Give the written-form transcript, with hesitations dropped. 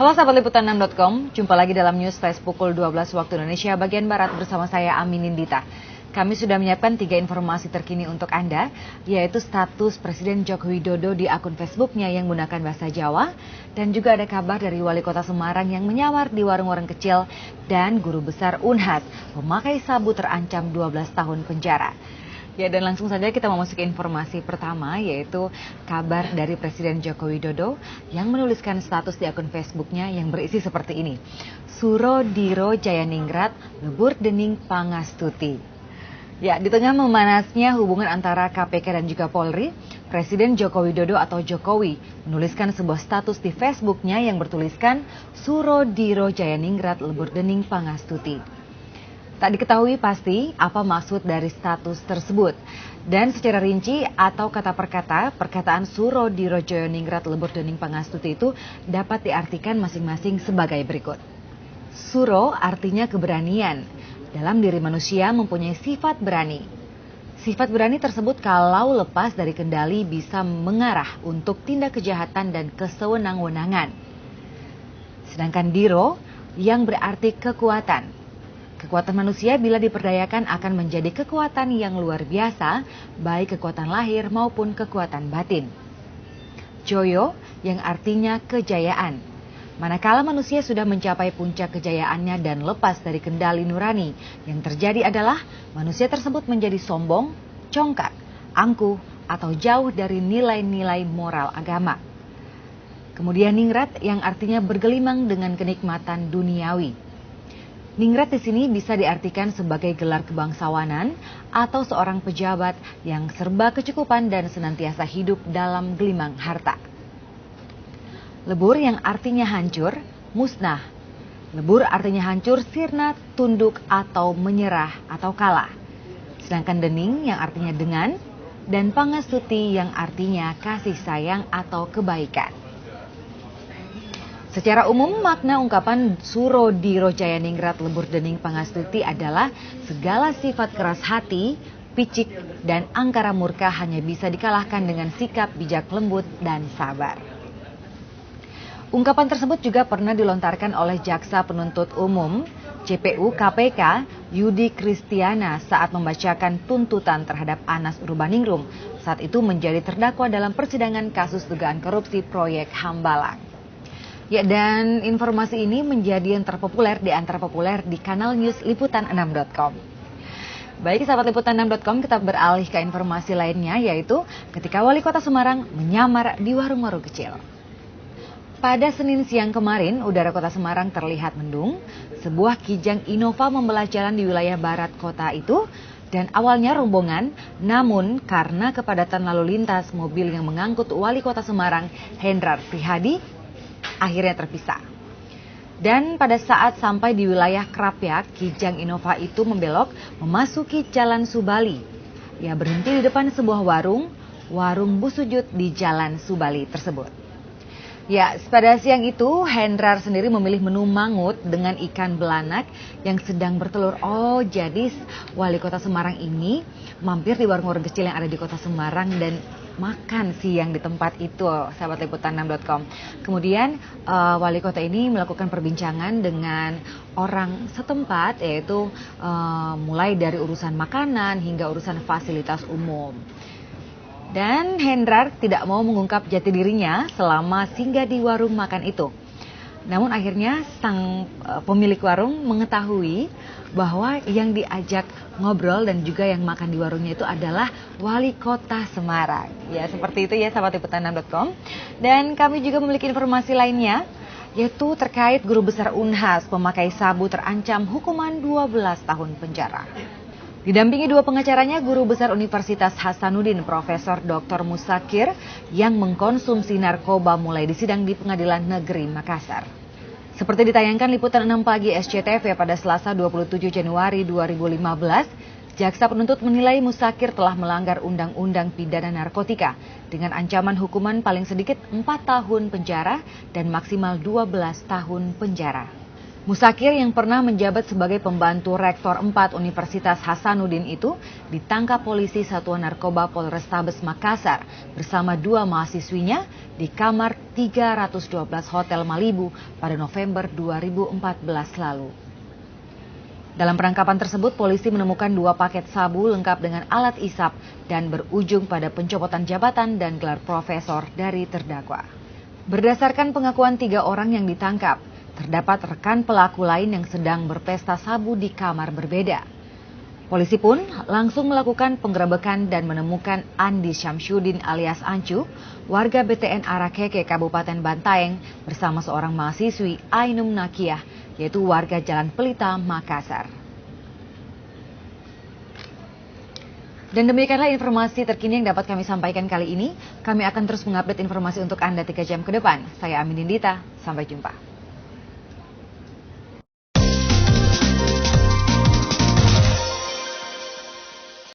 Halo sahabat liputan6.com, jumpa lagi dalam News Flash pukul 12 waktu Indonesia bagian Barat bersama saya Amin Nindita. Kami sudah menyiapkan 3 informasi terkini untuk Anda, yaitu status Presiden Joko Widodo di akun Facebooknya yang menggunakan bahasa Jawa, dan juga ada kabar dari Wali Kota Semarang yang menyamar di warung-warung kecil, dan Guru Besar Unhas pemakai sabu terancam 12 tahun penjara. Ya, dan langsung saja kita memasuki informasi pertama, yaitu kabar dari Presiden Joko Widodo yang menuliskan status di akun Facebooknya yang berisi seperti ini. Suro Diro Jayaningrat lebur dening pangastuti. Ya, di tengah memanasnya hubungan antara KPK dan juga Polri, Presiden Joko Widodo atau Jokowi menuliskan sebuah status di Facebooknya yang bertuliskan Suro Diro Jayaningrat lebur dening pangastuti. Tak diketahui pasti apa maksud dari status tersebut. Dan secara rinci atau kata per kata, perkataan Suro Diro Jayaningrat lebur dening pangastuti itu dapat diartikan masing-masing sebagai berikut. Suro artinya keberanian. Dalam diri manusia mempunyai sifat berani. Sifat berani tersebut kalau lepas dari kendali bisa mengarah untuk tindak kejahatan dan kesewenang-wenangan. Sedangkan Diro yang berarti kekuatan. Kekuatan manusia bila diperdayakan akan menjadi kekuatan yang luar biasa, baik kekuatan lahir maupun kekuatan batin. Joyo yang artinya kejayaan. Manakala manusia sudah mencapai puncak kejayaannya dan lepas dari kendali nurani, yang terjadi adalah manusia tersebut menjadi sombong, congkak, angkuh, atau jauh dari nilai-nilai moral agama. Kemudian ningrat yang artinya bergelimang dengan kenikmatan duniawi. Ningrat di sini bisa diartikan sebagai gelar kebangsawanan atau seorang pejabat yang serba kecukupan dan senantiasa hidup dalam gelimang harta. Lebur yang artinya hancur, musnah. Lebur artinya hancur, sirna, tunduk, atau menyerah, atau kalah. Sedangkan dening yang artinya dengan, dan pangastuti yang artinya kasih sayang atau kebaikan. Secara umum, makna ungkapan Suro Diro Jayaningrat lebur dening pangastuti adalah segala sifat keras hati, picik, dan angkara murka hanya bisa dikalahkan dengan sikap bijak lembut dan sabar. Ungkapan tersebut juga pernah dilontarkan oleh Jaksa Penuntut Umum JPU KPK Yudi Kristiana saat membacakan tuntutan terhadap Anas Urbaningrum saat itu menjadi terdakwa dalam persidangan kasus dugaan korupsi proyek Hambalang. Ya, dan informasi ini menjadi yang terpopuler di antara populer di kanal news liputan6.com. Baik, sahabat liputan6.com, kita beralih ke informasi lainnya, yaitu ketika Wali Kota Semarang menyamar di warung-warung kecil. Pada Senin siang kemarin, udara kota Semarang terlihat mendung. Sebuah kijang Innova membelah jalan di wilayah barat kota itu. Dan awalnya rombongan, namun karena kepadatan lalu lintas mobil yang mengangkut Wali Kota Semarang, Hendrar Prihadi, akhirnya terpisah. Dan pada saat sampai di wilayah Krapyak, kijang Innova itu membelok memasuki Jalan Subali. Ia berhenti di depan sebuah warung Busujut di Jalan Subali tersebut. Ya, pada siang itu Hendrar sendiri memilih menu mangut dengan ikan belanak yang sedang bertelur. Oh, jadi Wali Kota Semarang ini mampir di warung-warung kecil yang ada di Kota Semarang dan makan siang di tempat itu, sahabat liputan6.com. Kemudian Wali Kota ini melakukan perbincangan dengan orang setempat, yaitu mulai dari urusan makanan hingga urusan fasilitas umum. Dan Hendrar tidak mau mengungkap jati dirinya selama singgah di warung makan itu. Namun akhirnya sang pemilik warung mengetahui bahwa yang diajak ngobrol dan juga yang makan di warungnya itu adalah Wali Kota Semarang. Ya, seperti itu ya sahabat liputan6.com. Dan kami juga memiliki informasi lainnya, yaitu terkait Guru Besar Unhas pemakai sabu terancam hukuman 12 tahun penjara. Didampingi 2 pengacaranya, Guru Besar Universitas Hasanuddin Profesor Dr. Musakir yang mengkonsumsi narkoba mulai disidang di Pengadilan Negeri Makassar. Seperti ditayangkan Liputan 6 Pagi SCTV pada Selasa 27 Januari 2015, jaksa penuntut menilai Musakir telah melanggar Undang-Undang Pidana Narkotika dengan ancaman hukuman paling sedikit 4 tahun penjara dan maksimal 12 tahun penjara. Musakir yang pernah menjabat sebagai pembantu Rektor 4 Universitas Hasanuddin itu ditangkap polisi Satuan Narkoba Polrestabes Makassar bersama 2 mahasiswinya di kamar 312 Hotel Malibu pada November 2014 lalu. Dalam penangkapan tersebut, polisi menemukan 2 paket sabu lengkap dengan alat isap dan berujung pada pencopotan jabatan dan gelar profesor dari terdakwa. Berdasarkan pengakuan 3 orang yang ditangkap, terdapat rekan pelaku lain yang sedang berpesta sabu di kamar berbeda. Polisi pun langsung melakukan penggerebekan dan menemukan Andi Syamsuddin alias Ancu, warga BTN Arakeke, Kabupaten Bantaeng, bersama seorang mahasiswi Ainum Nakiah, yaitu warga Jalan Pelita, Makassar. Dan demikianlah informasi terkini yang dapat kami sampaikan kali ini. Kami akan terus mengupdate informasi untuk Anda 3 jam ke depan. Saya Amin Indita, sampai jumpa.